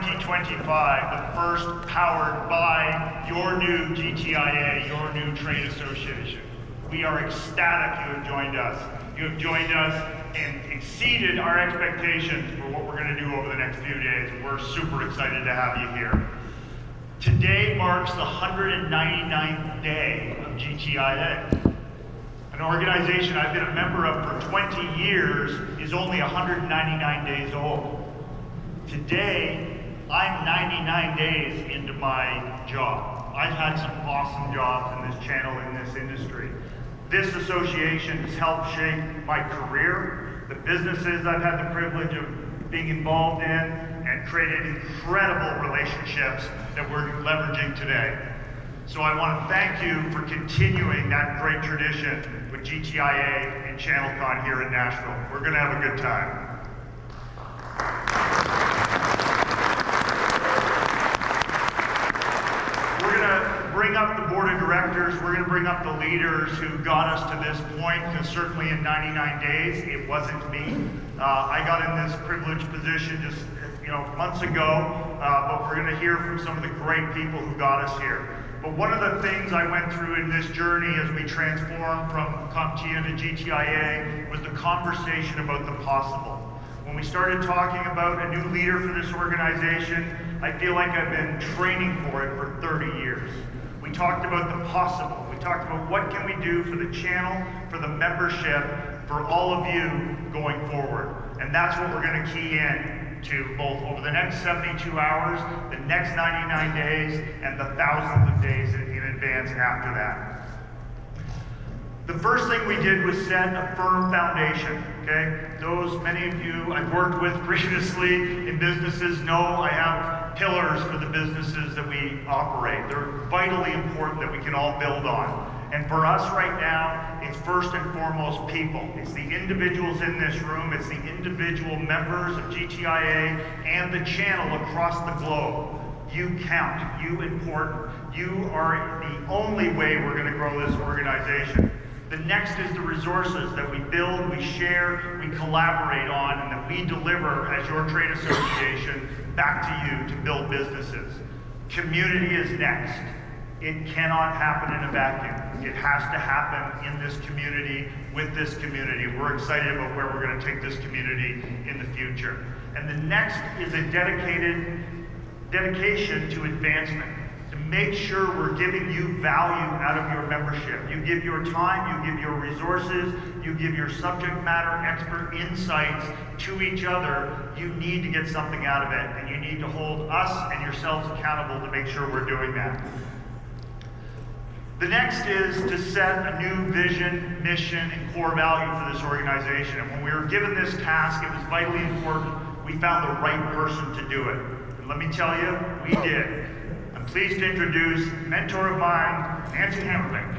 2025, the first powered by your new GTIA, your new trade association. We are ecstatic you have joined us. You have joined us and exceeded our expectations for what we're going to do over the next few days. We're super excited to have you here. Today marks the 199th day of GTIA. An organization I've been a member of for 20 years is only 199 days old. Today, I'm 99 days into my job. I've had some awesome jobs in this channel, in this industry. This association has helped shape my career, the businesses I've had the privilege of being involved in, and created incredible relationships that we're leveraging today. So I want to thank you for continuing that great tradition with GTIA and ChannelCon here in Nashville. We're going to have a good time. We're going to bring up the board of directors. We're going to bring up the leaders who got us to this point, because certainly in 99 days, it wasn't me. I got in this privileged position just months ago, but we're going to hear from some of the great people who got us here. But one of the things I went through in this journey as we transformed from CompTIA to GTIA was the conversation about the possible. When we started talking about a new leader for this organization, I feel like I've been training for it for 30 years. We talked about the possible. We talked about what can we do for the channel, for the membership, for all of you going forward. And that's what we're going to key in to both over the next 72 hours, the next 99 days, and the thousands of days in advance after that. The first thing we did was set a firm foundation, okay? Many of you I've worked with previously in businesses know I have pillars for the businesses that we operate. They're vitally important that we can all build on. And for us right now, it's first and foremost people. It's the individuals in this room, it's the individual members of GTIA and the channel across the globe. You count, you important. You are the only way we're going to grow this organization. The next is the resources that we build, we share, we collaborate on, and that we deliver as your trade association back to you to build businesses. Community is next. It cannot happen in a vacuum. It has to happen in this community, with this community. We're excited about where we're going to take this community in the future. And the next is a dedication to advancement, to make sure we're giving you value out of your membership. You give your time, you give your resources, you give your subject matter expert insights to each other. You need to get something out of it, and you need to hold us and yourselves accountable to make sure we're doing that. The next is to set a new vision, mission, and core value for this organization. And when we were given this task, it was vitally important we found the right person to do it. And let me tell you, we did. I'm pleased to introduce a mentor of mine, Nancy Hammerbeck.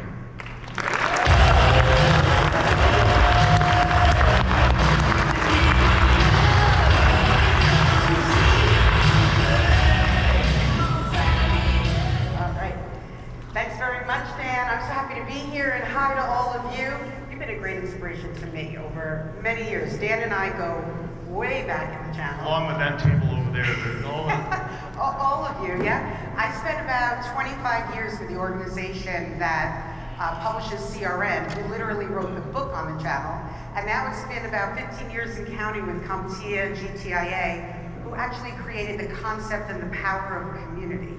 And hi to all of you. You've been a great inspiration to me over many years. Dan and I go way back in the channel. Along with that table over there. All of you, yeah. I spent about 25 years with the organization that publishes CRM, who literally wrote the book on the channel. And now it's been about 15 years in counting with CompTIA, GTIA, who actually created the concept and the power of community.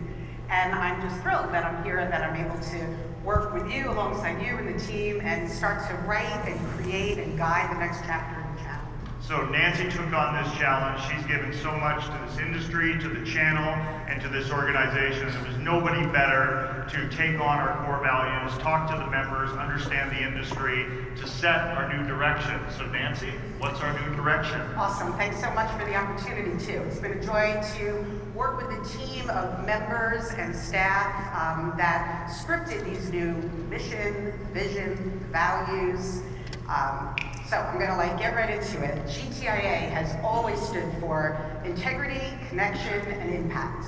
And I'm just thrilled that I'm here and that I'm able to work with you, alongside you and the team, and start to write and create and guide the next chapter of the channel. So Nancy took on this challenge. She's given so much to this industry, to the channel, and to this organization. There was nobody better to take on our core values, talk to the members, understand the industry, to set our new direction. So Nancy, what's our new direction? Awesome, thanks so much for the opportunity too. It's been a joy to work with the team of members and staff that scripted these new mission, vision, values. So I'm gonna get right into it. GTIA has always stood for integrity, connection, and impact.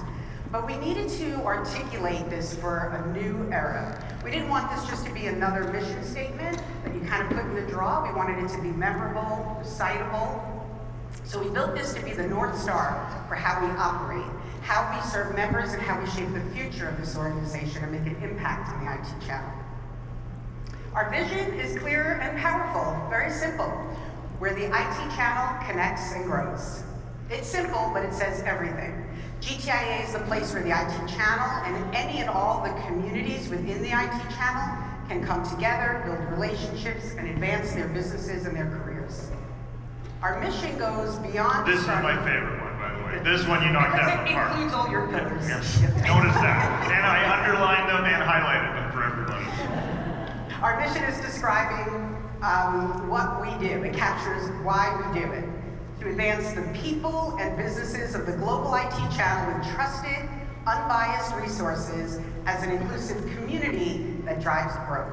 But we needed to articulate this for a new era. We didn't want this just to be another mission statement that you kind of put in the drawer. We wanted it to be memorable, recitable, So we built this to be the North Star for how we operate, how we serve members, and how we shape the future of this organization and make an impact on the IT channel. Our vision is clear and powerful, very simple, where the IT channel connects and grows. It's simple, but it says everything. GTIA is the place where the IT channel and any and all the communities within the IT channel can come together, build relationships, and advance their businesses and their careers. Our mission goes beyond— This is my favorite one, by the way. This one you knocked out of the park. Because it includes all your pillars. Yes, notice that. And I underlined them and highlighted them for everybody. Our mission is describing what we do. It captures why we do it. To advance the people and businesses of the global IT channel with trusted, unbiased resources as an inclusive community that drives growth.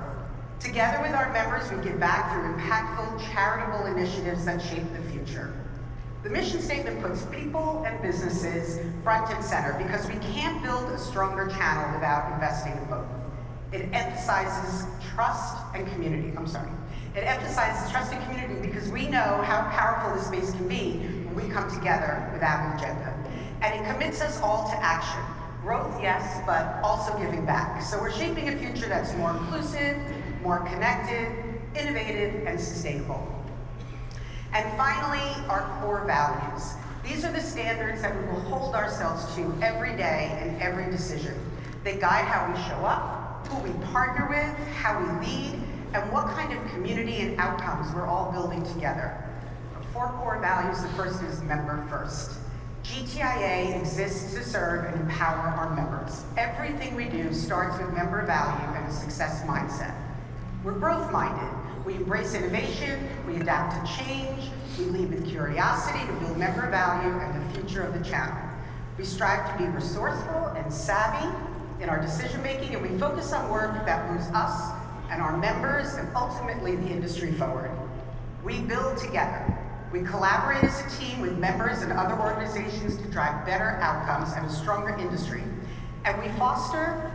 Together with our members, we give back through impactful, charitable initiatives that shape the future. The mission statement puts people and businesses front and center because we can't build a stronger channel without investing in both. It emphasizes trust and community. It emphasizes trust and community because we know how powerful this space can be when we come together without an agenda. And it commits us all to action. Growth, yes, but also giving back. So we're shaping a future that's more inclusive, more connected, innovative, and sustainable. And finally, our core values. These are the standards that we will hold ourselves to every day and every decision. They guide how we show up, who we partner with, how we lead, and what kind of community and outcomes we're all building together. 4 core values. The first is member first. GTIA exists to serve and empower our members. Everything we do starts with member value and a success mindset. We're growth-minded. We embrace innovation, we adapt to change, we lead with curiosity to build member value and the future of the channel. We strive to be resourceful and savvy in our decision-making, and we focus on work that moves us and our members and ultimately the industry forward. We build together. We collaborate as a team with members and other organizations to drive better outcomes and a stronger industry. And we foster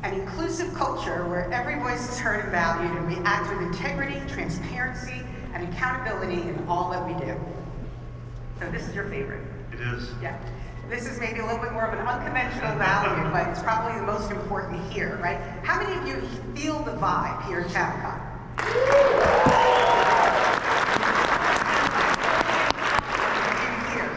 an inclusive culture where every voice is heard and valued, and we act with integrity, transparency, and accountability in all that we do. So this is your favorite. It is. Yeah. This is maybe a little bit more of an unconventional value, but it's probably the most important here, right? How many of you feel the vibe here at ChannelCon?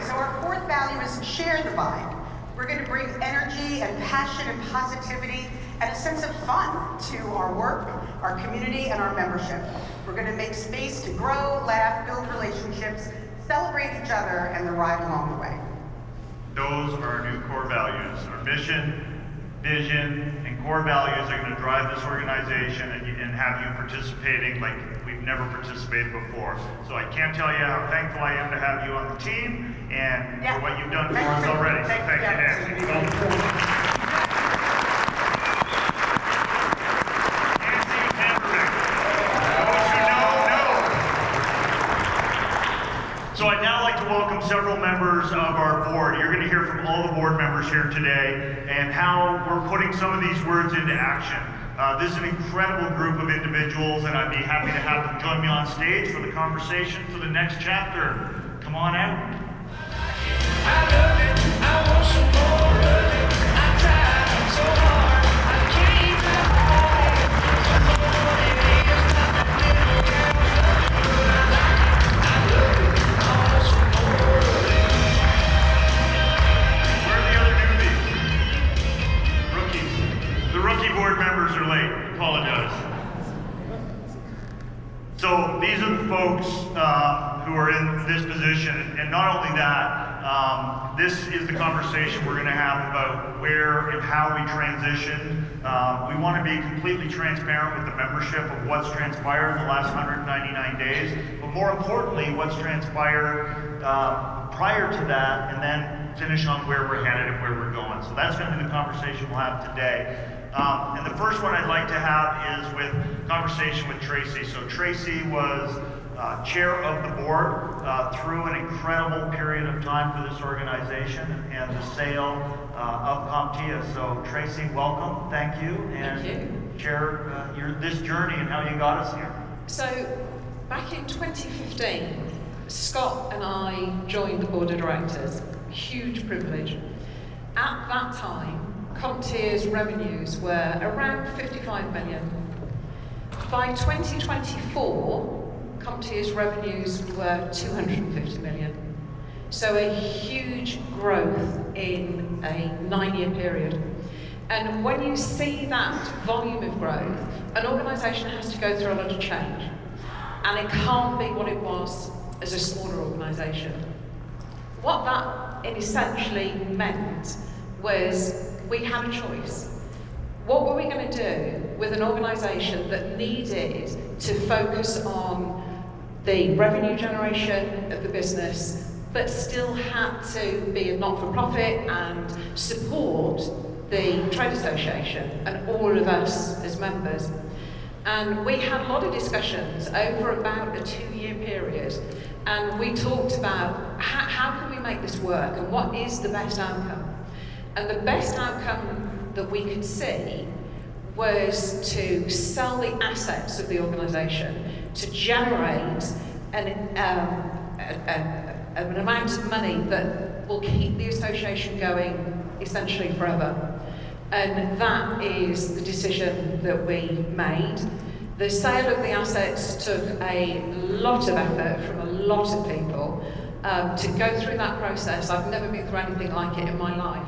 So our 4th value is share the vibe. We're going to bring energy and passion and positivity and a sense of fun to our work, our community, and our membership. We're going to make space to grow, laugh, build relationships, celebrate each other, and the ride along the way. Those are our new core values. Our mission, vision, and core values are going to drive this organization and have you participating like we've never participated before. So I can't tell you how thankful I am to have you on the team and for what you've done for us already. So thank you, Nancy. So I'd now like to welcome several members of our board. You're going to hear from all the board members here today and how we're putting some of these words into action. This is an incredible group of individuals, and I'd be happy to have them join me on stage for the conversation for the next chapter. Come on out. I love it, I want some more of it. I tried so hard, I can't hide it. What it is, not that little girl, but I like it. I love it, I want some more of it. Where are the other newbies? Rookies. The rookie board members are late. Apologize. So these are the folks who are in this position, and not only that, this is the conversation we're going to have about where and how we transition. We want to be completely transparent with the membership of what's transpired in the last 199 days, but more importantly, what's transpired prior to that, and then finish on where we're headed and where we're going. So that's going to be the conversation we'll have today. And the first one I'd like to have is with conversation with Tracy. So Tracy was chair of the board through an incredible period of time for this organization and the sale of CompTIA. So Tracy, welcome, thank you, and thank you. Share this journey and how you got us here. So back in 2015, Scott and I joined the board of directors, huge privilege. At that time, CompTIA's revenues were around 55 million. By 2024, CompTIA's revenues were 250 million. So a huge growth in a 9-year period. And when you see that volume of growth, an organisation has to go through a lot of change. And it can't be what it was as a smaller organisation. What that essentially meant was we had a choice. What were we going to do with an organisation that needed to focus on the revenue generation of the business, but still had to be a not-for-profit and support the trade association and all of us as members? And we had a lot of discussions over about a 2-year period, and we talked about how can we make this work and what is the best outcome. And the best outcome that we could see was to sell the assets of the organisation to generate an amount of money that will keep the association going essentially forever. And that is the decision that we made. The sale of the assets took a lot of effort from a lot of people to go through that process. I've never been through anything like it in my life,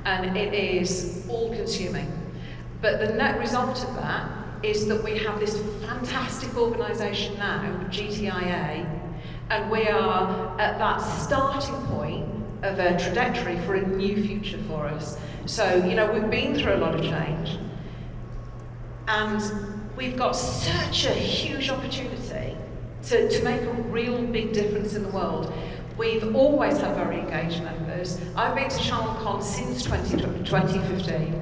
and it is all-consuming. But the net result of that is that we have this fantastic organisation now, GTIA, and we are at that starting point of a trajectory for a new future for us. So, you know, we've been through a lot of change, and we've got such a huge opportunity to make a real big difference in the world. We've always had very engaged members. I've been to ChannelCon since 2015,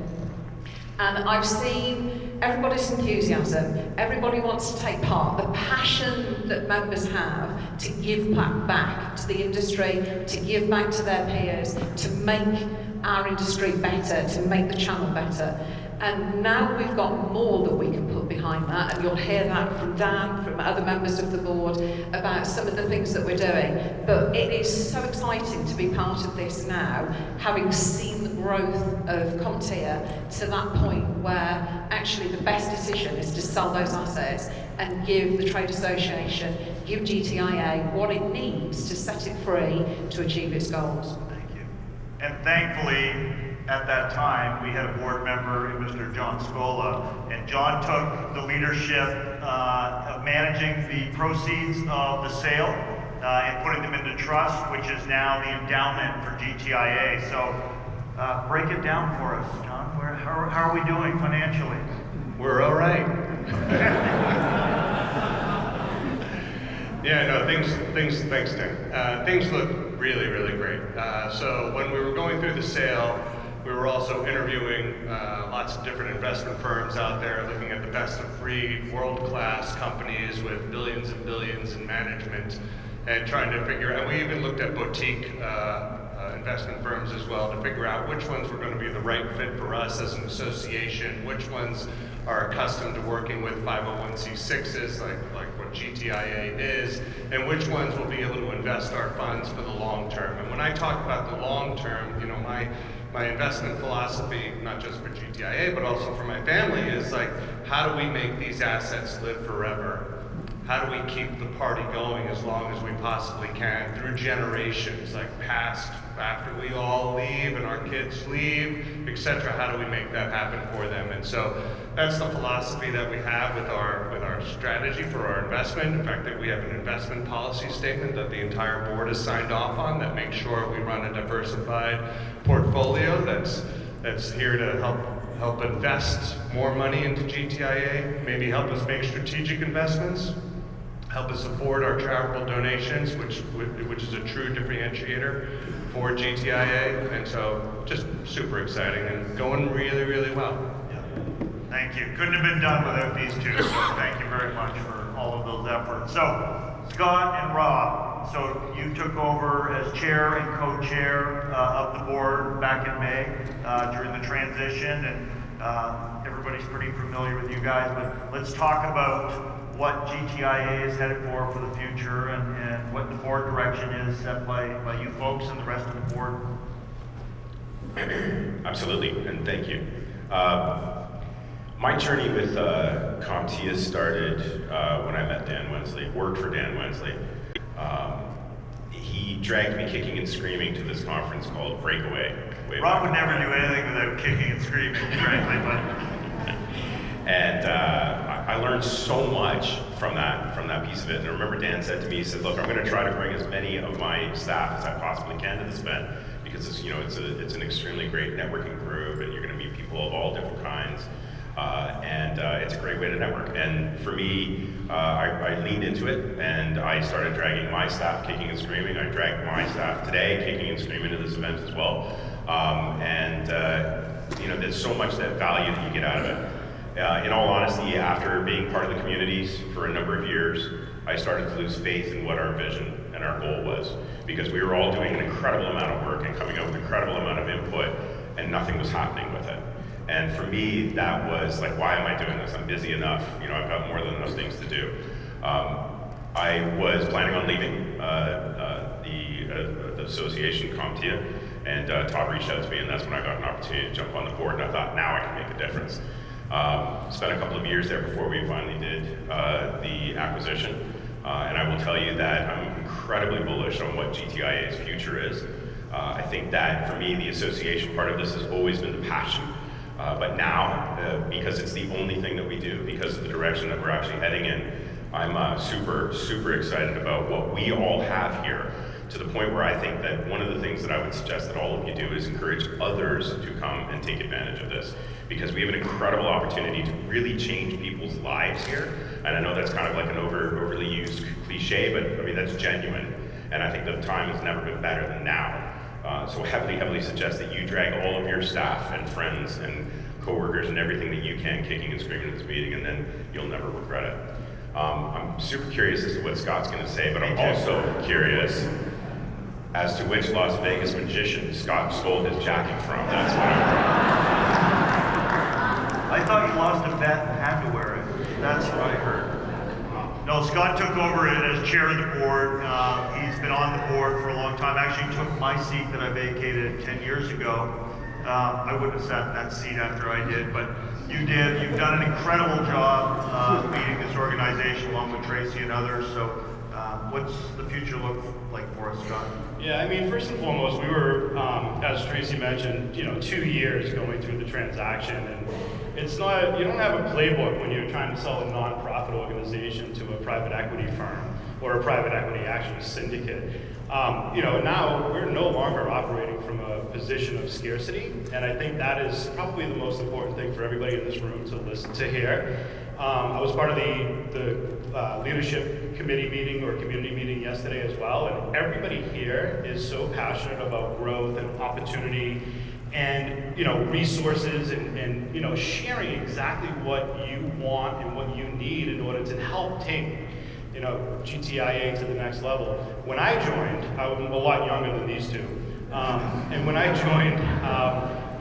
and I've seen everybody's enthusiasm. Everybody wants to take part. The passion that members have to give back to the industry, to give back to their peers, to make our industry better, to make the channel better. And now we've got more that we can put behind that, and you'll hear that from Dan, from other members of the board, about some of the things that we're doing. But it is so exciting to be part of this now, having seen the growth of CompTIA to that point where actually the best decision is to sell those assets and give the trade association, give GTIA what it needs to set it free to achieve its goals. Thank you. And thankfully, at that time, we had a board member, Mr. John Scola, and John took the leadership of managing the proceeds of the sale and putting them into trust, which is now the endowment for GTIA. So break it down for us, John. How are we doing financially? We're all right. Yeah, no, thanks, Tim. Things look really, really great. So when we were going through the sale, we were also interviewing lots of different investment firms out there, looking at the best of breed, world-class companies with billions and billions in management, and trying to figure out, and we even looked at boutique investment firms as well to figure out which ones were going to be the right fit for us as an association, which ones are accustomed to working with 501c6s, like what GTIA is, and which ones will be able to invest our funds for the long term. And when I talk about the long term, you know, my investment philosophy, not just for GTIA, but also for my family, is like, how do we make these assets live forever? How do we keep the party going as long as we possibly can through generations, like past, after we all leave and our kids leave, etc. How do we make that happen for them? And so that's the philosophy that we have with our strategy for our investment. In fact, that we have an investment policy statement that the entire board has signed off on that makes sure we run a diversified portfolio that's here to help invest more money into GTIA, maybe help us make strategic investments, help us afford our charitable donations, which is a true differentiator for GTIA, and so just super exciting and going really, really well. Yeah. Thank you. Couldn't have been done without these two, so thank you very much for all of those efforts. So, Scott and Rob, so you took over as chair and co-chair of the board back in May during the transition, and everybody's pretty familiar with you guys, but let's talk about what GTIA is headed for the future and what the board direction is set by you folks and the rest of the board. Absolutely, and thank you. My journey with CompTIA started when I met Dan Wensley, worked for Dan Wensley. He dragged me kicking and screaming to this conference called Breakaway. Rob would never do anything without kicking and screaming, frankly, but. And I learned so much from that piece of it. And I remember Dan said to me, he said, "Look, I'm going to try to bring as many of my staff as I possibly can to this event because it's, it's an extremely great networking group, and you're going to meet people of all different kinds, and it's a great way to network." And for me, I leaned into it, and I started dragging my staff kicking and screaming. I dragged my staff today kicking and screaming to this event as well. There's so much that value that you get out of it. In all honesty, after being part of the communities for a number of years, I started to lose faith in what our vision and our goal was, because we were all doing an incredible amount of work and coming up with an incredible amount of input, and nothing was happening with it. And for me, that was like, why am I doing this? I'm busy enough. I've got more than enough things to do. I was planning on leaving the association, CompTIA, and Todd reached out to me, and that's when I got an opportunity to jump on the board, and I thought, now I can make a difference. Spent a couple of years there before we finally did the acquisition, and I will tell you that I'm incredibly bullish on what GTIA's future is. I think that for me, the association part of this has always been the passion, but now, because it's the only thing that we do, because of the direction that we're actually heading in, I'm super, super excited about what we all have here, to the point where I think that one of the things that I would suggest that all of you do is encourage others to come and take advantage of this, because we have an incredible opportunity to really change people's lives here. And I know that's kind of like an overly used cliche, but I mean, that's genuine. And I think the time has never been better than now. So heavily suggest that you drag all of your staff and friends and coworkers and everything that you can kicking and screaming at this meeting, and then you'll never regret it. I'm super curious as to what Scott's going to say, but I'm also curious as to which Las Vegas magician Scott stole his jacket from. That's what I thought you lost a bet and had to wear it. That's what I heard. No, Scott took over it as chair of the board. He's been on the board for a long time. Actually took my seat that I vacated 10 years ago. I wouldn't have sat in that seat after I did, but you did. You've done an incredible job leading this organization along with Tracy and others. So what's the future look like for us, Scott? Yeah, I mean, first and foremost, we were, as Tracy mentioned, 2 years going through the transaction, and it's not, you don't have a playbook when you're trying to sell a nonprofit organization to a private equity firm or a private equity actually syndicate. Now we're no longer operating from a position of scarcity, and I think that is probably the most important thing for everybody in this room to listen to hear. I was part of the leadership committee meeting or community meeting yesterday as well, and everybody here is so passionate about growth and opportunity and resources and sharing exactly what you want and what you need in order to help take GTIA to the next level. When I joined, I was a lot younger than these two, and when I joined,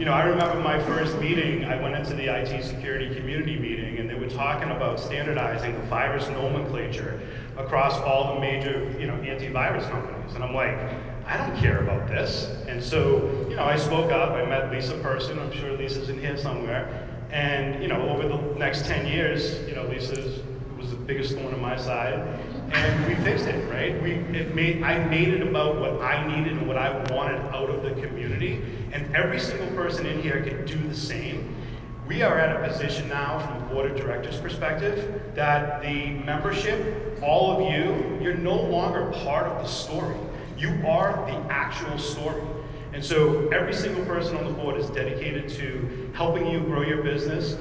I remember my first meeting. I went into the IT security community meeting, and they were talking about standardizing the virus nomenclature across all the major antivirus companies, and I'm like, I don't care about this. And so, I spoke up. I met Lisa Person. I'm sure Lisa's in here somewhere. And, over the next 10 years, Lisa was the biggest thorn in my side. And we fixed it, right? I made it about what I needed and what I wanted out of the community. And every single person in here can do the same. We are at a position now, from the board of directors perspective, that the membership, all of you, you're no longer part of the story. You are the actual story. And so every single person on the board is dedicated to helping you grow your business,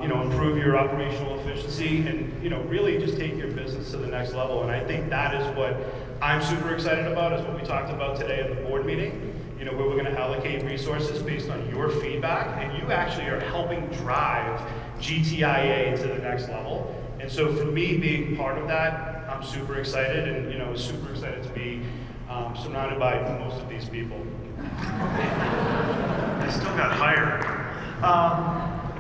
improve your operational efficiency, and really just take your business to the next level. And I think that is what I'm super excited about, is what we talked about today at the board meeting, where we're going to allocate resources based on your feedback, and you actually are helping drive GTIA to the next level. And so for me, being part of that, I'm super excited, and super excited to be surrounded by most of these people. I still got hired.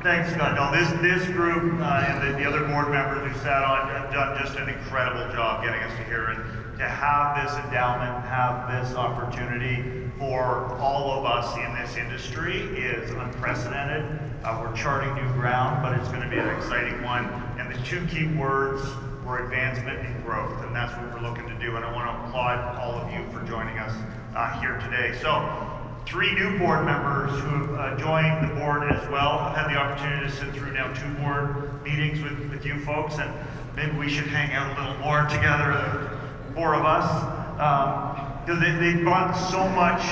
Thanks, Scott. No, this group and the other board members who sat on have done just an incredible job getting us to here, and to have this endowment, have this opportunity for all of us in this industry is unprecedented. We're charting new ground, but it's going to be an exciting one. And the two key words were advancement and growth, and that's what we're looking to do. And I want to applaud all of you for joining us here today. So, 3 new board members who have joined the board as well. I've had the opportunity to sit through now 2 board meetings with you folks, and maybe we should hang out a little more together, the 4 of us. Because they brought so much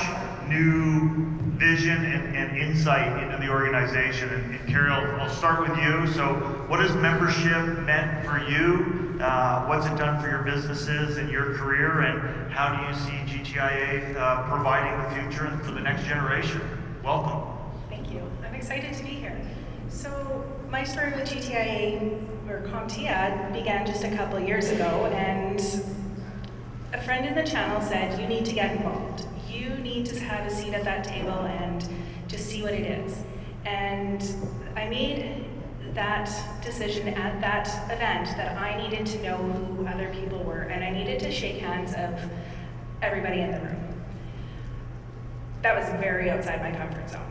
new vision and insight into the organization. And Carrie, I'll start with you. So what has membership meant for you? What's it done for your businesses and your career? And how do you see GTIA providing the future for the next generation? Welcome. Thank you. I'm excited to be here. So my story with GTIA or CompTIA began just a couple of years ago, and a friend in the channel said, you need to get involved. You need to have a seat at that table and just see what it is. And I made that decision at that event that I needed to know who other people were, and I needed to shake hands of everybody in the room. That was very outside my comfort zone.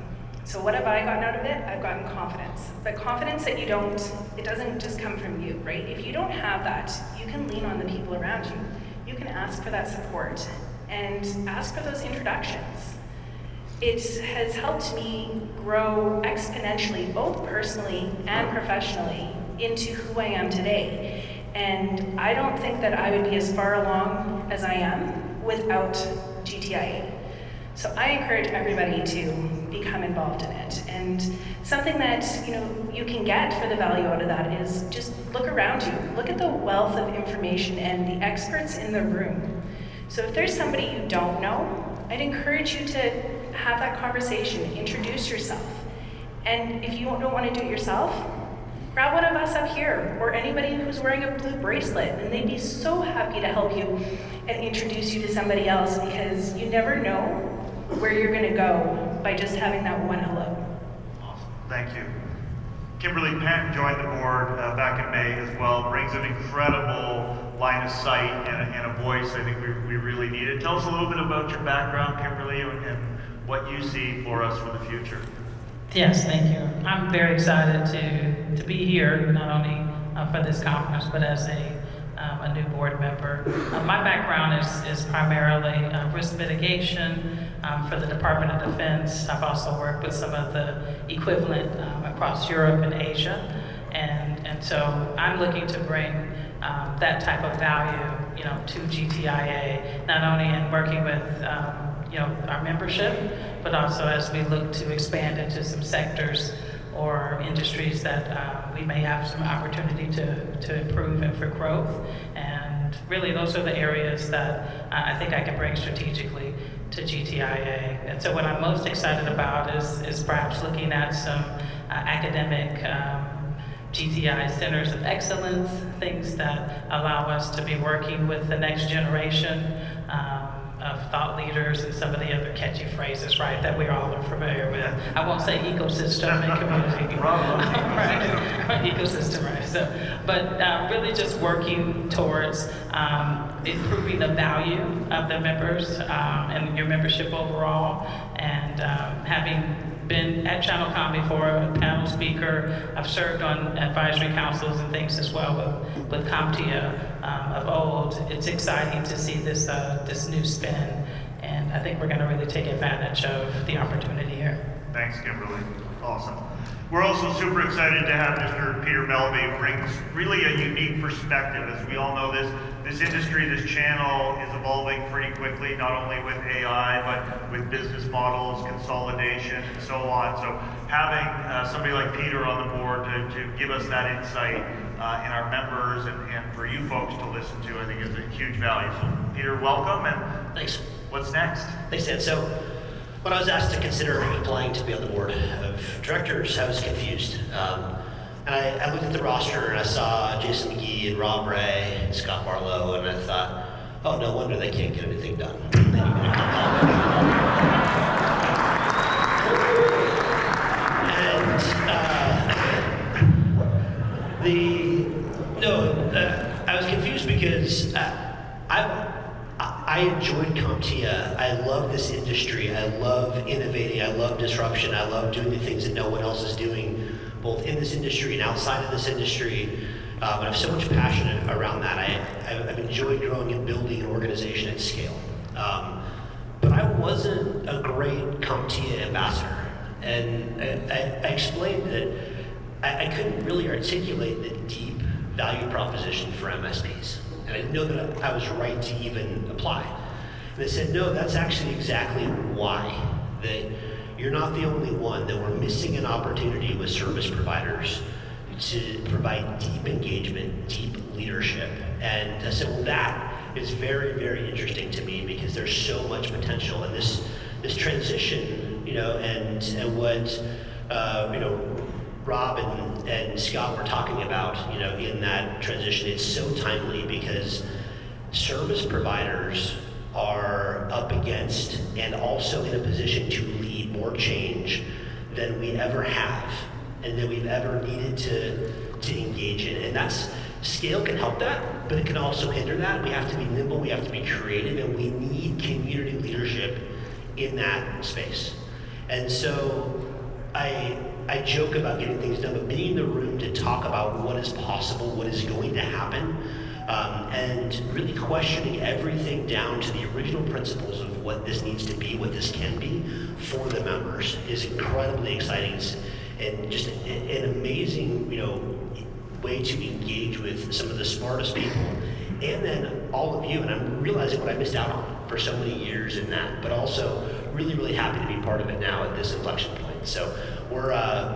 So what have I gotten out of it? I've gotten confidence. But confidence that it doesn't just come from you, right? If you don't have that, you can lean on the people around you. You can ask for that support and ask for those introductions. It has helped me grow exponentially, both personally and professionally, into who I am today. And I don't think that I would be as far along as I am without GTIA. So I encourage everybody to become involved in it. And something that you can get for the value out of that is just look around you. Look at the wealth of information and the experts in the room. So if there's somebody you don't know, I'd encourage you to have that conversation, introduce yourself. And if you don't want to do it yourself, grab one of us up here, or anybody who's wearing a blue bracelet, and they'd be so happy to help you and introduce you to somebody else, because you never know where you're going to go by just having that one hello. Awesome, thank you. Kimberly Penn joined the board back in May as well, brings an incredible line of sight and a voice I think we really needed. Tell us a little bit about your background, Kimberly, and what you see for us for the future. Yes, thank you. I'm very excited to be here, not only for this conference, but as a new board member. My background is primarily risk mitigation for the Department of Defense. I've also worked with some of the equivalent across Europe and Asia. And so I'm looking to bring that type of value, to GTIA, not only in working with our membership, but also as we look to expand into some sectors or industries that we may have some opportunity to improve and for growth. And really those are the areas that I think I can bring strategically to GTIA. And so what I'm most excited about is perhaps looking at some academic GTI centers of excellence, things that allow us to be working with the next generation of thought leaders and some of the other catchy phrases, right, that we all are familiar with. I won't say ecosystem and community. Right, ecosystem, right. So, but really just working towards improving the value of the members and your membership overall, and having been at ChannelCon before, a panel speaker. I've served on advisory councils and things as well with CompTIA of old. It's exciting to see this this new spin, and I think we're going to really take advantage of the opportunity here. Thanks, Kimberly. Awesome. We're also super excited to have Mr. Peter Melby, who brings really a unique perspective. As we all know, this industry, this channel is evolving pretty quickly, not only with AI, but with business models, consolidation, and so on. So having somebody like Peter on the board to give us that insight in our members and for you folks to listen to, I think is a huge value. So Peter, welcome, and thanks. What's next? Thanks, Dan. So when I was asked to consider applying to be on the board of directors, I was confused. And I looked at the roster and I saw Jason McGee and Rob Ray and Scott Barlow, and I thought, oh, no wonder they can't get anything done. They need me to come help. And I was confused because I enjoyed CompTIA. I love this industry. I love innovating. I love disruption. I love doing the things that no one else is doing, both in this industry and outside of this industry. And I have so much passion around that. I've enjoyed growing and building an organization at scale. But I wasn't a great CompTIA ambassador. And I explained that I couldn't really articulate the deep value proposition for MSPs. And I didn't know that I was right to even apply. And they said, no, that's actually exactly why. That you're not the only one, that we're missing an opportunity with service providers to provide deep engagement, deep leadership. And I said, well, that is very, very interesting to me because there's so much potential in this transition, and what, Rob and Scott were talking about, in that transition. It's so timely because service providers are up against and also in a position to lead more change than we ever have and that we've ever needed to engage in. And scale can help that, but it can also hinder that. We have to be nimble, we have to be creative, and we need community leadership in that space. And so I joke about getting things done, but being in the room to talk about what is possible, what is going to happen, and really questioning everything down to the original principles of what this needs to be, what this can be for the members is incredibly exciting and just an amazing, way to engage with some of the smartest people. And then all of you, and I'm realizing what I missed out on for so many years in that, but also really, really happy to be part of it now at this inflection point. So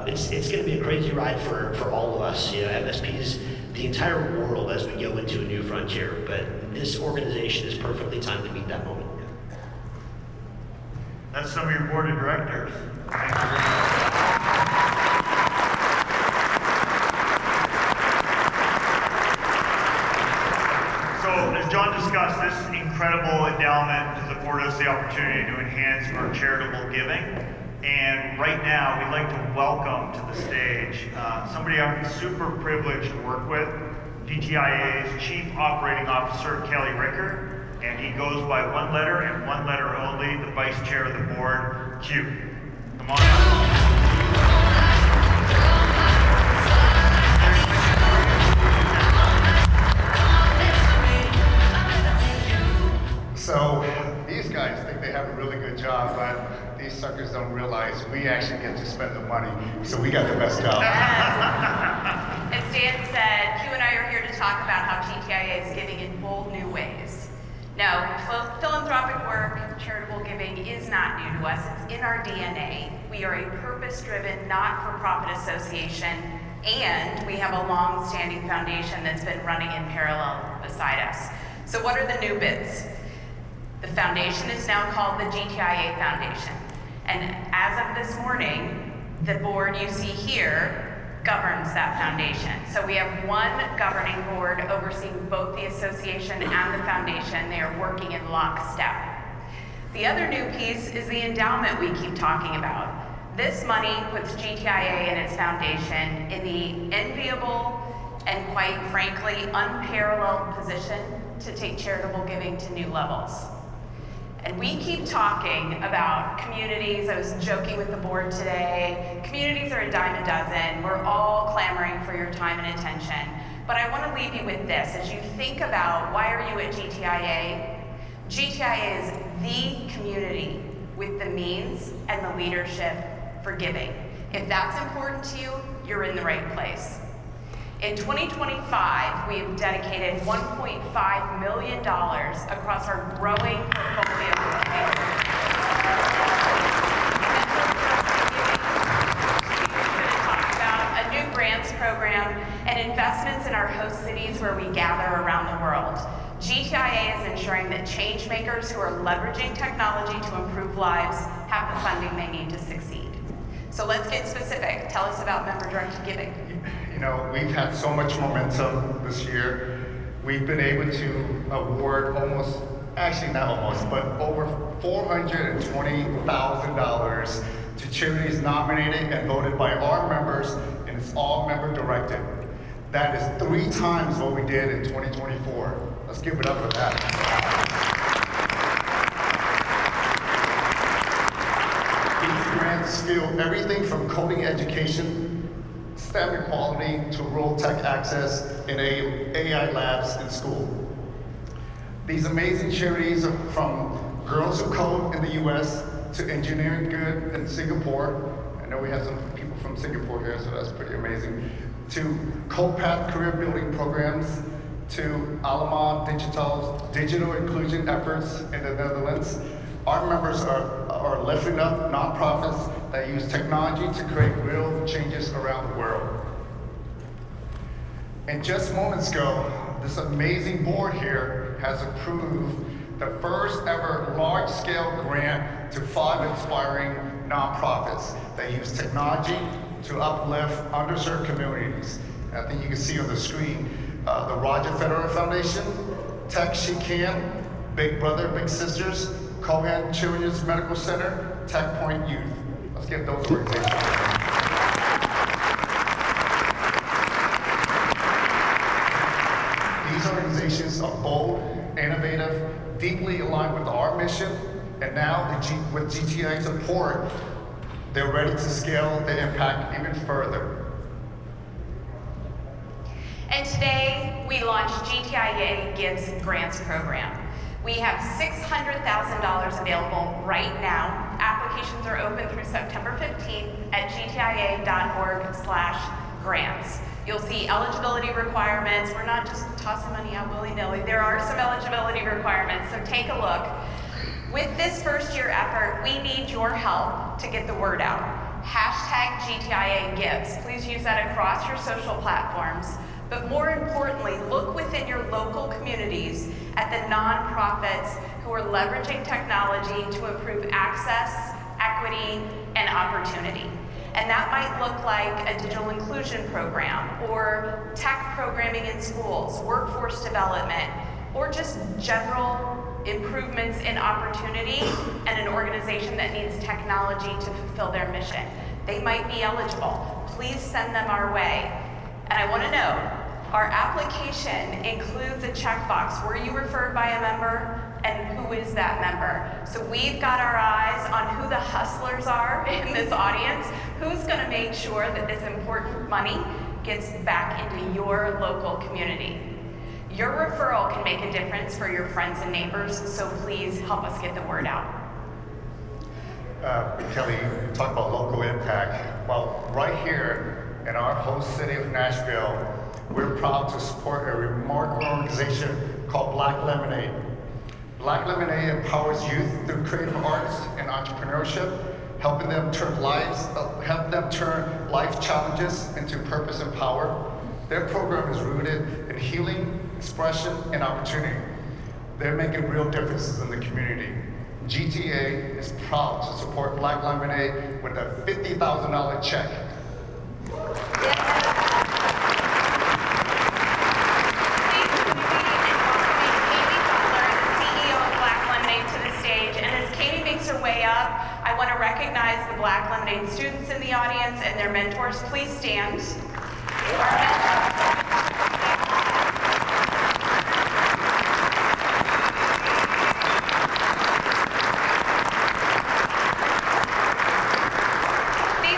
it's going to be a crazy ride for all of us, MSPs, the entire world as we go into a new frontier. But this organization is perfectly timed to meet that moment. That's some of your board of directors. Thank you. So, as John discussed, this incredible endowment has afforded us the opportunity to enhance our charitable giving. And right now, we'd like to welcome to the stage somebody I'm super privileged to work with, GTIA's Chief Operating Officer, Kelly Ricker. And he goes by one letter and one letter only, the Vice Chair of the Board, Q. Come on up. So these guys think they have a really good job, but these suckers don't realize we actually get to spend the money, so we got the best job. As Dan said, Q and I are here to talk about how GTIA is giving in bold new ways. No, philanthropic work, charitable giving is not new to us. It's in our DNA. We are a purpose-driven, not-for-profit association, and we have a long-standing foundation that's been running in parallel beside us. So what are the new bits? The foundation is now called the GTIA Foundation. And as of this morning, the board you see here governs that foundation. So we have one governing board overseeing both the association and the foundation. They are working in lockstep. The other new piece is the endowment we keep talking about. This money puts GTIA and its foundation in the enviable and quite frankly unparalleled position to take charitable giving to new levels. And we keep talking about communities. I was joking with the board today. Communities are a dime a dozen. We're all clamoring for your time and attention. But I want to leave you with this. As you think about why are you at GTIA, GTIA is the community with the means and the leadership for giving. If that's important to you, you're in the right place. In 2025, we have dedicated $1.5 million across our growing portfolio of programs. We're going to talk about a new grants program and investments in our host cities where we gather around the world. GTIA is ensuring that change makers who are leveraging technology to improve lives have the funding they need to succeed. So let's get specific. Tell us about member-directed giving. We've had so much momentum this year. We've been able to award over $420,000 to charities nominated and voted by our members, and it's all member directed. That is 3 times what we did in 2024. Let's give it up for that. These grants fill everything from coding education, STEM equality, to rural tech access and AI labs in school. These amazing charities are from Girls Who Code in the US to Engineering Good in Singapore. I know we have some people from Singapore here, so that's pretty amazing. To CodePath career building programs, to Alama digital inclusion efforts in the Netherlands. Our members are lifting up nonprofits that use technology to create real changes around the world. And just moments ago, this amazing board here has approved the first ever large-scale grant to 5 inspiring nonprofits that use technology to uplift underserved communities. And I think you can see on the screen the Roger Federer Foundation, Tech She Can, Big Brother, Big Sisters, Cohen Children's Medical Center, Tech Point Youth. Let's get those organizations. These organizations are bold, innovative, deeply aligned with our mission, and now with GTIA support, they're ready to scale the impact even further. And today, we launched GTIA Gives Grants program. We have $600,000 available right now. Applications are open through September 15th at gtia.org/grants. You'll see eligibility requirements. We're not just tossing money out willy-nilly. There are some eligibility requirements, so take a look. With this first-year effort, we need your help to get the word out. Hashtag GTIA Gives. Please use that across your social platforms. But more importantly, look within your local communities at the nonprofits who are leveraging technology to improve access, equity, and opportunity. And that might look like a digital inclusion program, or tech programming in schools, workforce development, or just general improvements in opportunity and an organization that needs technology to fulfill their mission. They might be eligible. Please send them our way. And I want to know, our application includes a checkbox. Were you referred by a member? And who is that member? So we've got our eyes on who the hustlers are in this audience. Who's going to make sure that this important money gets back into your local community? Your referral can make a difference for your friends and neighbors, so please help us get the word out. Kelly, you talk about local impact. Well, right here in our host city of Nashville, we're proud to support a remarkable organization called Black Lemonade. Black Lemonade empowers youth through creative arts and entrepreneurship, helping them turn life challenges into purpose and power. Their program is rooted in healing, expression, and opportunity. They're making real differences in the community. GTIA is proud to support Black Lemonade with a $50,000 check. I want to recognize the Black Lemonade students in the audience and their mentors. Please stand. These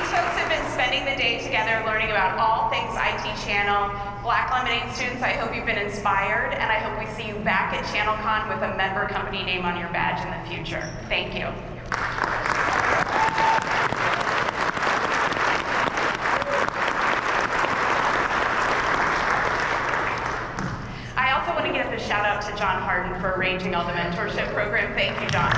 folks have been spending the day together learning about all things IT Channel. Black Lemonade students, I hope you've been inspired, and I hope we see you back at ChannelCon with a member company name on your badge in the future. Thank you. I also want to give a shout out to John Harden for arranging all the mentorship program. Thank you, John.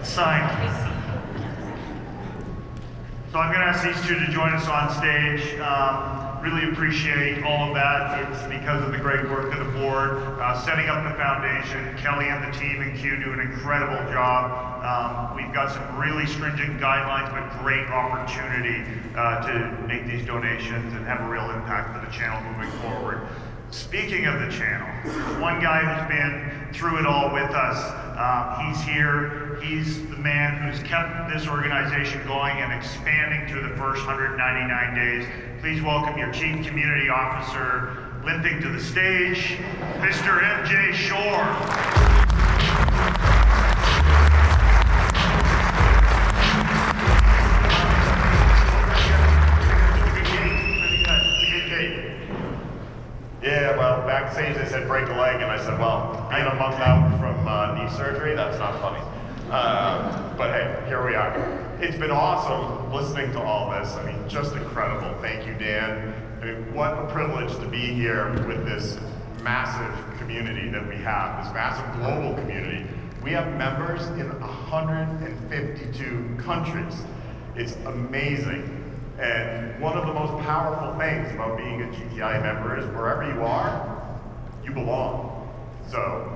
Signed. So I'm going to ask these two to join us on stage. Really appreciate all of that. It's because of the great work of the board, setting up the foundation. Kelly and the team in Q do an incredible job. We've got some really stringent guidelines, but great opportunity to make these donations and have a real impact for the channel moving forward. Speaking of the channel, there's one guy who's been through it all with us He's here. He's the man who's kept this organization going and expanding through the first 199 days. Please welcome your Chief Community Officer, limping to the stage, Mr. MJ Shore. Yeah, well, backstage they said break a leg, and I said, well, being a month out from knee surgery, that's not funny. But hey, here we are. It's been awesome listening to all this. I mean, just incredible. Thank you, Dan. I mean, what a privilege to be here with this massive community that we have, this massive global community. We have members in 152 countries. It's amazing. And one of the most powerful things about being a GTIA member is wherever you are, you belong. So,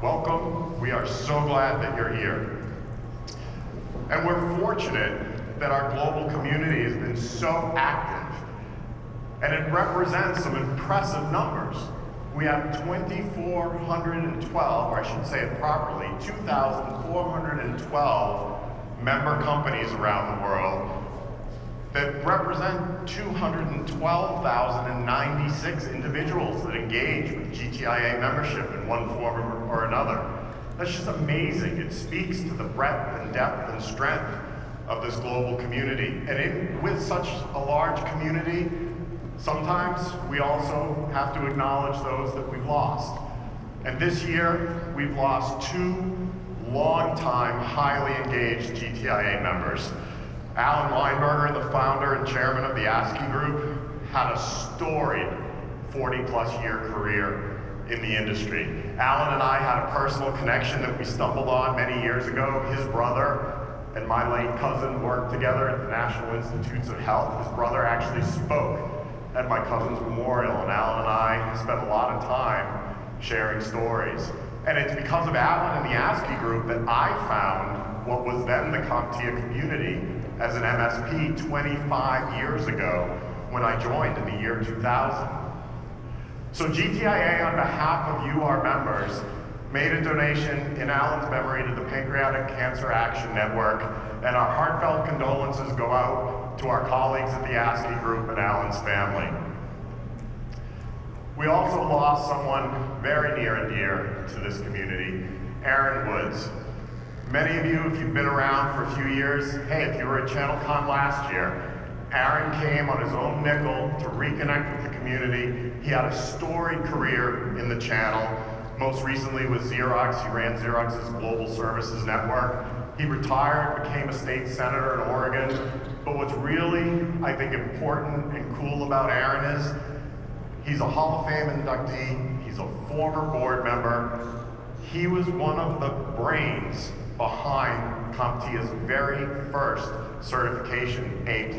welcome. We are so glad that you're here. And we're fortunate that our global community has been so active. And it represents some impressive numbers. We have 2,412, or I should say it properly, 2,412 member companies around the world that represent 212,096 individuals that engage with GTIA membership in one form or another. That's just amazing. It speaks to the breadth and depth and strength of this global community. And with such a large community, sometimes we also have to acknowledge those that we've lost. And this year, we've lost 2 long-time, highly engaged GTIA members. Alan Weinberger, the founder and chairman of the ASCII Group, had a storied 40-plus year career in the industry. Alan and I had a personal connection that we stumbled on many years ago. His brother and my late cousin worked together at the National Institutes of Health. His brother actually spoke at my cousin's memorial, and Alan and I spent a lot of time sharing stories. And it's because of Alan and the ASCII Group that I found what was then the CompTIA Community as an MSP 25 years ago when I joined in the year 2000. So GTIA, on behalf of you, our members, made a donation in Alan's memory to the Pancreatic Cancer Action Network, and our heartfelt condolences go out to our colleagues at the ASCII Group and Alan's family. We also lost someone very near and dear to this community, Aaron Woods. Many of you, if you've been around for a few years, hey, if you were at ChannelCon last year, Aaron came on his own nickel to reconnect with the community. He had a storied career in the channel, most recently with Xerox. He ran Xerox's Global Services Network. He retired, became a state senator in Oregon. But what's really, I think, important and cool about Aaron is he's a Hall of Fame inductee. He's a former board member. He was one of the brains behind CompTIA's very first certification, A+.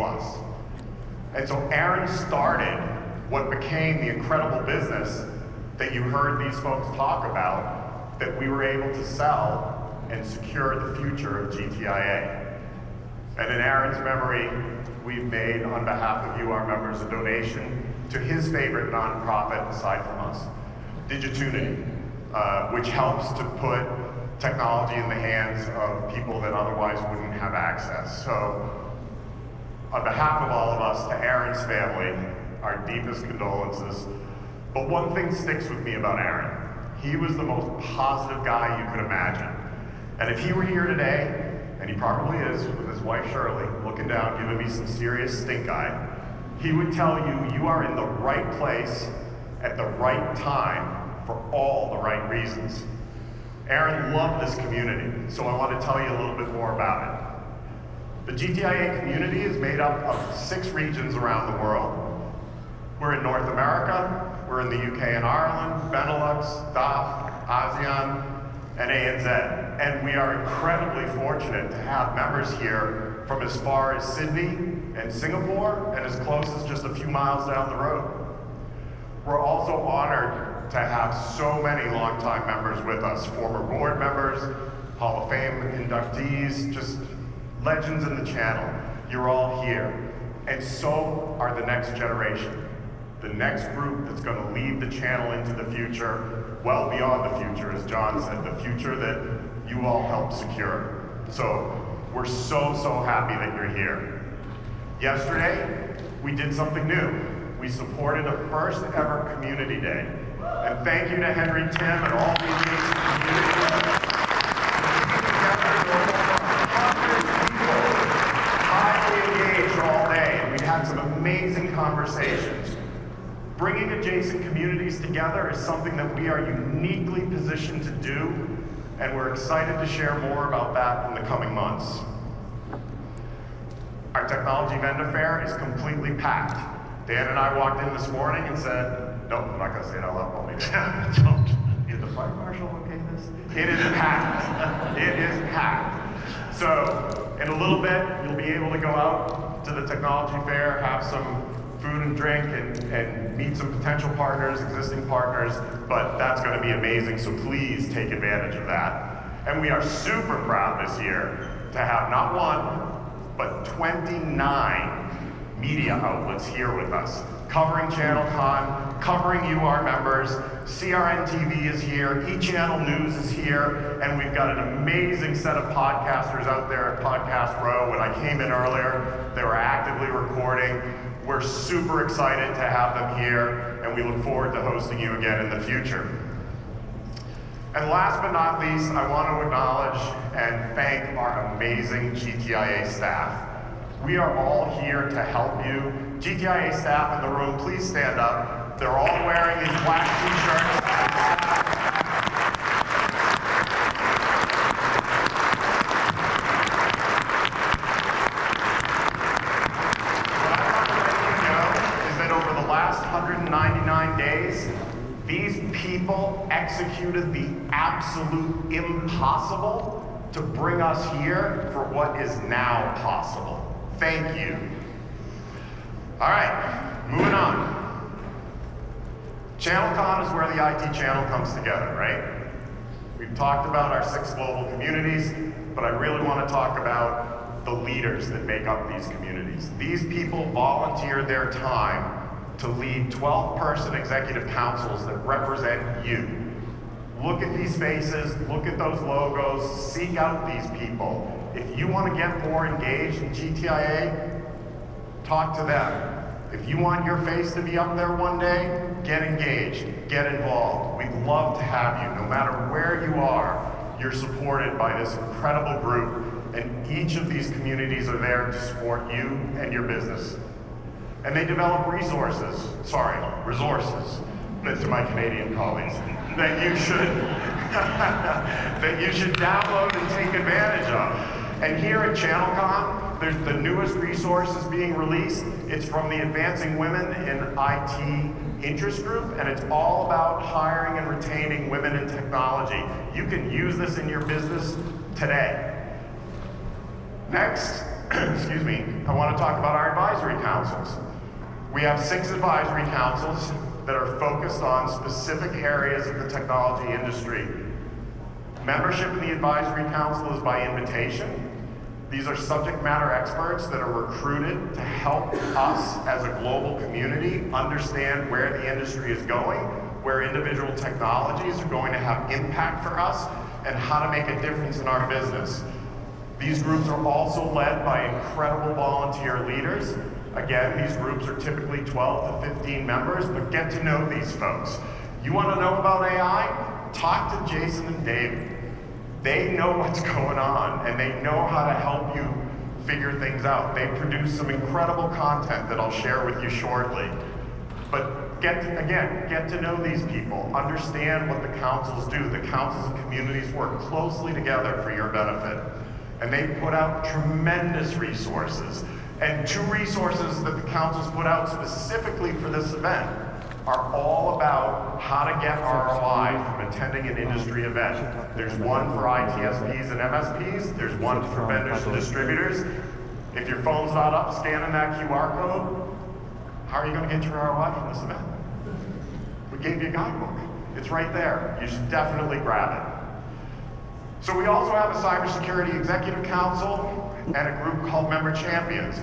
And so Aaron started what became the incredible business that you heard these folks talk about, that we were able to sell and secure the future of GTIA. And in Aaron's memory, we've made, on behalf of you, our members, a donation to his favorite nonprofit aside from us, Digitunity, which helps to put technology in the hands of people that otherwise wouldn't have access. So, on behalf of all of us, to Aaron's family, our deepest condolences. But one thing sticks with me about Aaron. He was the most positive guy you could imagine. And if he were here today, and he probably is with his wife Shirley, looking down, giving me some serious stink eye, he would tell you, you are in the right place at the right time for all the right reasons. Aaron loved this community, so I want to tell you a little bit more about it. The GTIA community is made up of 6 regions around the world. We're in North America, we're in the UK and Ireland, Benelux, DACH, ASEAN, and ANZ. And we are incredibly fortunate to have members here from as far as Sydney and Singapore, and as close as just a few miles down the road. We're also honored to have so many longtime members with us, former board members, Hall of Fame inductees, just legends in the channel. You're all here. And so are the next generation. The next group that's going to lead the channel into the future, well beyond the future, as John said, the future that you all helped secure. So we're so happy that you're here. Yesterday, we did something new. We supported a first ever community day. And thank you to Henry, Tim, and all the engaged community. Highly engaged all day, and we had some amazing conversations. Bringing adjacent communities together is something that we are uniquely positioned to do, and we're excited to share more about that in the coming months. Our technology vendor fair is completely packed. Dan and I walked in this morning and said, nope, I'm not gonna say it out loud, only don't. Is the fire marshal okay this? It is packed. It is packed. So, in a little bit, you'll be able to go out to the technology fair, have some food and drink, and meet some potential partners, existing partners, but that's gonna be amazing, so please take advantage of that. And we are super proud this year to have not one, but 29 media outlets here with us, covering ChannelCon, covering you, our members. CRN TV is here, eChannel News is here, and we've got an amazing set of podcasters out there at Podcast Row. When I came in earlier, they were actively recording. We're super excited to have them here, and we look forward to hosting you again in the future. And last but not least, I want to acknowledge and thank our amazing GTIA staff. We are all here to help you. GTIA staff in the room, please stand up. They're all wearing these black t-shirts. What I want to let you know is that over the last 199 days, these people executed the absolute impossible to bring us here for what is now possible. Thank you. All right, moving on. ChannelCon is where the IT channel comes together, right? We've talked about our 6 global communities, but I really want to talk about the leaders that make up these communities. These people volunteer their time to lead 12-person executive councils that represent you. Look at these faces, look at those logos, seek out these people. If you want to get more engaged in GTIA, talk to them. If you want your face to be up there one day, get engaged, get involved. We'd love to have you. No matter where you are, you're supported by this incredible group, and each of these communities are there to support you and your business. And they develop resources to my Canadian colleagues, that you should download and take advantage of. And here at ChannelCon, there's the newest resources being released. It's from the Advancing Women in IT Interest Group, and it's all about hiring and retaining women in technology. You can use this in your business today. Next, excuse me, I want to talk about our advisory councils. We have 6 advisory councils that are focused on specific areas of the technology industry. Membership in the advisory council is by invitation. These are subject matter experts that are recruited to help us as a global community understand where the industry is going, where individual technologies are going to have impact for us, and how to make a difference in our business. These groups are also led by incredible volunteer leaders. Again, these groups are typically 12 to 15 members, but get to know these folks. You want to know about AI? Talk to Jason and David. They know what's going on, and they know how to help you figure things out. They produce some incredible content that I'll share with you shortly. But get to know these people. Understand what the councils do. The councils and communities work closely together for your benefit. And they put out tremendous resources. And 2 resources that the councils put out specifically for this event are all about how to get ROI from attending an industry event. There's one for ITSPs and MSPs, there's one for vendors and distributors. If your phone's not up scanning that QR code, how are you going to get your ROI from this event? We gave you a guidebook. It's right there. You should definitely grab it. So we also have a Cybersecurity Executive Council and a group called Member Champions.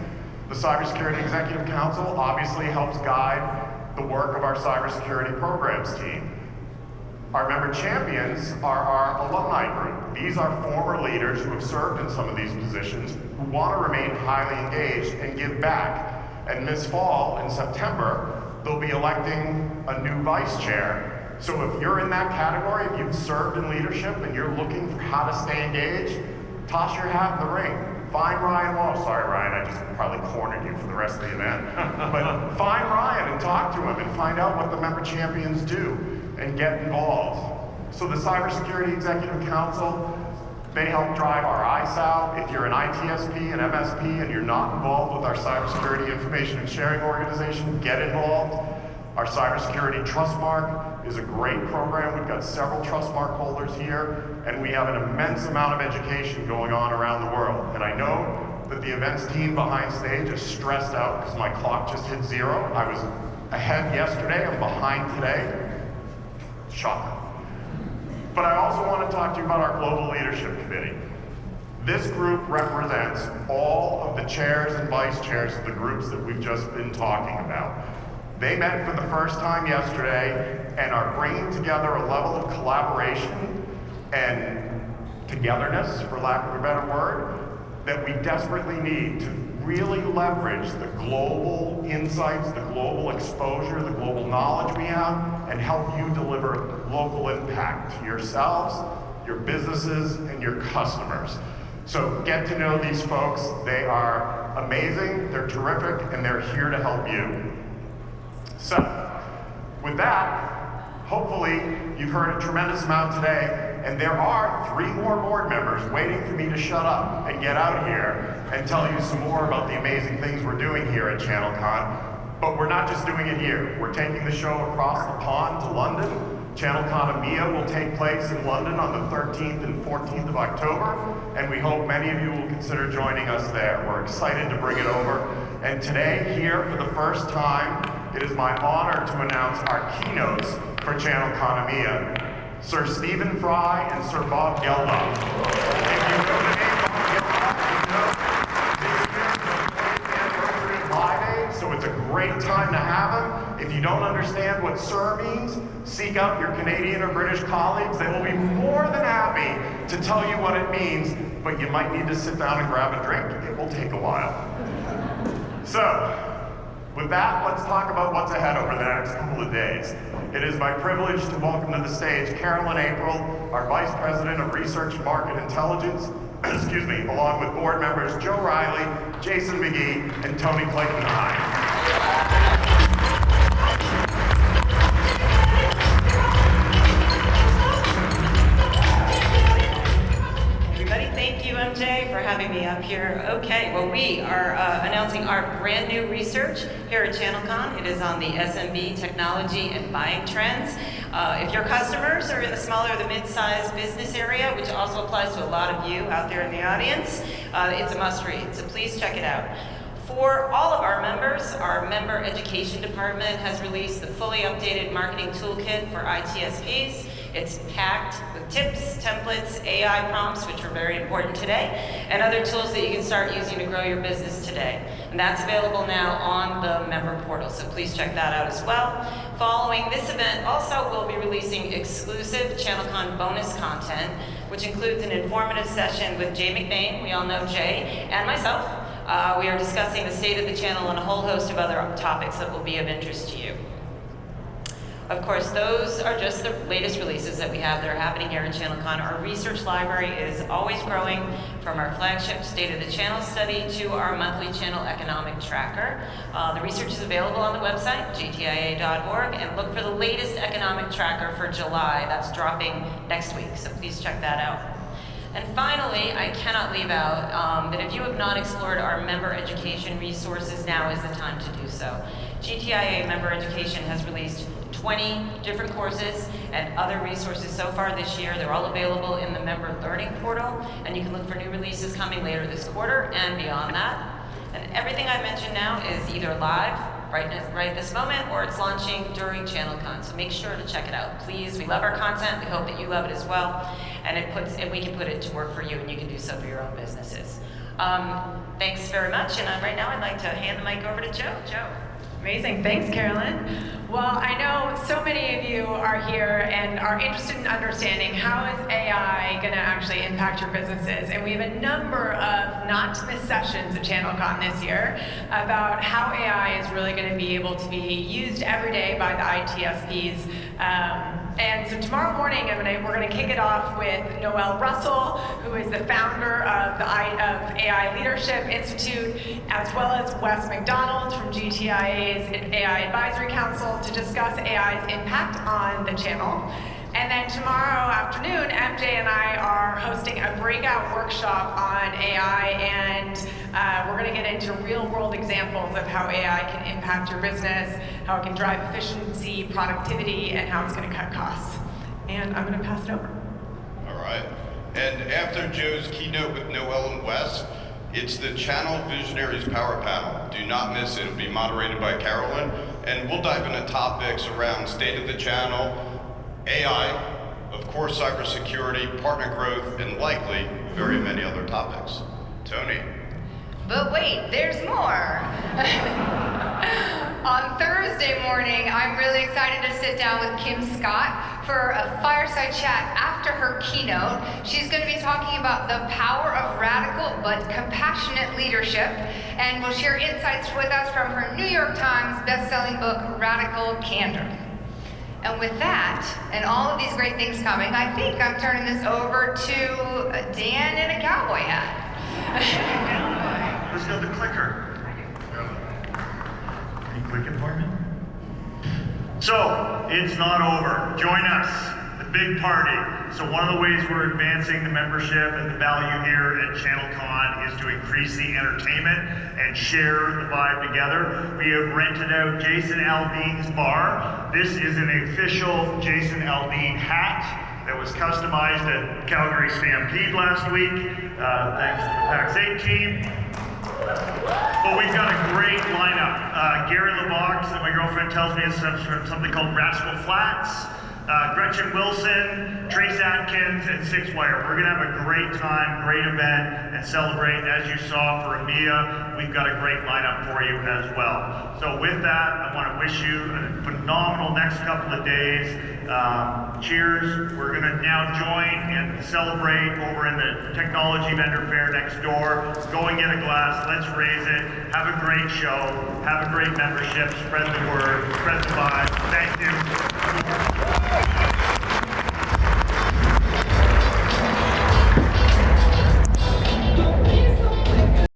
The Cybersecurity Executive Council obviously helps guide the work of our cybersecurity programs team. Our Member Champions are our alumni group. These are former leaders who have served in some of these positions who want to remain highly engaged and give back. And this fall, in September, they'll be electing a new vice chair. So if you're in that category, if you've served in leadership and you're looking for how to stay engaged, toss your hat in the ring. Find Ryan Wall. Sorry, Ryan, I just probably cornered you for the rest of the event. But find Ryan and talk to him and find out what the member champions do and get involved. So the Cybersecurity Executive Council, they help drive our ISAL. If you're an ITSP, an MSP, and you're not involved with our Cybersecurity Information and Sharing Organization, get involved. Our Cybersecurity Trustmark is a great program. We've got several Trustmark holders here, and we have an immense amount of education going on around the world. And I know that the events team behind stage is stressed out because my clock just hit 0. I was ahead yesterday, I'm behind today. Shocker. But I also want to talk to you about our Global Leadership Committee. This group represents all of the chairs and vice chairs of the groups that we've just been talking about. They met for the first time yesterday and are bringing together a level of collaboration and togetherness, for lack of a better word, that we desperately need to really leverage the global insights, the global exposure, the global knowledge we have, and help you deliver local impact to yourselves, your businesses, and your customers. So get to know these folks. They are amazing, they're terrific, and they're here to help you. So, with that, hopefully you've heard a tremendous amount today, and there are 3 more board members waiting for me to shut up and get out here and tell you some more about the amazing things we're doing here at ChannelCon. But we're not just doing it here. We're taking the show across the pond to London. ChannelCon EMEA will take place in London on the 13th and 14th of October, and we hope many of you will consider joining us there. We're excited to bring it over. And today, here for the first time, it is my honor to announce our keynotes for ChannelCon EMEA. Sir Stephen Fry and Sir Bob Geldof. If you know the name Bob Geldof, you know this year is the 40th anniversary of Live Aid, so it's a great time to have him. If you don't understand what Sir means, seek out your Canadian or British colleagues. They will be more than happy to tell you what it means, but you might need to sit down and grab a drink. It will take a while. So, with that, let's talk about what's ahead over the next couple of days. It is my privilege to welcome to the stage Carolyn April, our Vice President of Research and Market Intelligence, excuse me, along with board members Joe Riley, Jason McGee, and Tony Clayton-Hine. Thank you, MJ, for having me up here. Okay, well, we are announcing our brand new research here at ChannelCon. It is on the SMB technology and buying trends. If your customers are in the smaller or the mid-sized business area, which also applies to a lot of you out there in the audience, it's a must-read, so please check it out. For all of our members, our member education department has released the fully updated marketing toolkit for ITSPs. It's packed with tips, templates, AI prompts, which are very important today, and other tools that you can start using to grow your business today. And that's available now on the member portal, so please check that out as well. Following this event, also we'll be releasing exclusive ChannelCon bonus content, which includes an informative session with Jay McBain, we all know Jay, and myself. We are discussing the state of the channel and a whole host of other topics that will be of interest to you. Of course, those are just the latest releases that we have that are happening here at ChannelCon. Our research library is always growing, from our flagship State of the Channel study to our monthly channel economic tracker. The research is available on the website, gtia.org, and look for the latest economic tracker for July. That's dropping next week, so please check that out. And finally, I cannot leave out that if you have not explored our member education resources, now is the time to do so. GTIA Member Education has released 20 different courses and other resources so far this year. They're all available in the member learning portal, and you can look for new releases coming later this quarter and beyond that. And everything I mentioned now is either live right this moment, or it's launching during ChannelCon, so make sure to check it out. Please, we love our content, we hope that you love it as well, and we can put it to work for you, and you can do so for your own businesses. Thanks very much, and right now I'd like to hand the mic over to Joe. Joe. Amazing, thanks Carolyn. Well, I know so many of you are here and are interested in understanding how is AI going to actually impact your businesses. And we have a number of not to miss sessions at ChannelCon this year about how AI is really going to be able to be used every day by the ITSPs. And so tomorrow morning, we're going to kick it off with Noelle Russell, who is the founder of the AI Leadership Institute, as well as Wes McDonald from GTIA's AI Advisory Council to discuss AI's impact on the channel. And then tomorrow afternoon, MJ and I are hosting a breakout workshop on AI, and we're going to get into real-world examples of how AI can impact your business, how it can drive efficiency, productivity, and how it's going to cut costs. And I'm going to pass it over. All right. And after Joe's keynote with Noelle and Wes, it's the Channel Visionaries Power Panel. Do not miss it. It'll be moderated by Carolyn, and we'll dive into topics around state of the channel, AI, of course cybersecurity, partner growth, and likely very many other topics. Tony. But wait, there's more. On Thursday morning, I'm really excited to sit down with Kim Scott for a fireside chat after her keynote. She's going to be talking about the power of radical but compassionate leadership, and will share insights with us from her New York Times best-selling book, Radical Candor. And with that, and all of these great things coming, I think I'm turning this over to Dan in a cowboy hat. Let's go to the clicker. Can you click it for me? So, it's not over. Join us, the big party. So one of the ways we're advancing the membership and the value here at ChannelCon is to increase the entertainment and share the vibe together. We have rented out Jason Aldean's bar. This is an official Jason Aldean hat that was customized at Calgary Stampede last week, thanks to the PAX 8 team. But we've got a great lineup. Gary LeBox, that my girlfriend tells me is something called Rascal Flats. Gretchen Wilson, Trace Atkins, and Six Wire. We're going to have a great time, great event, and celebrate. As you saw for EMEA, we've got a great lineup for you as well. So with that, I want to wish you a phenomenal next couple of days. Cheers. We're going to now join and celebrate over in the Technology Vendor Fair next door. Go and get a glass. Let's raise it. Have a great show. Have a great membership. Spread the word. Spread the vibe. Thank you.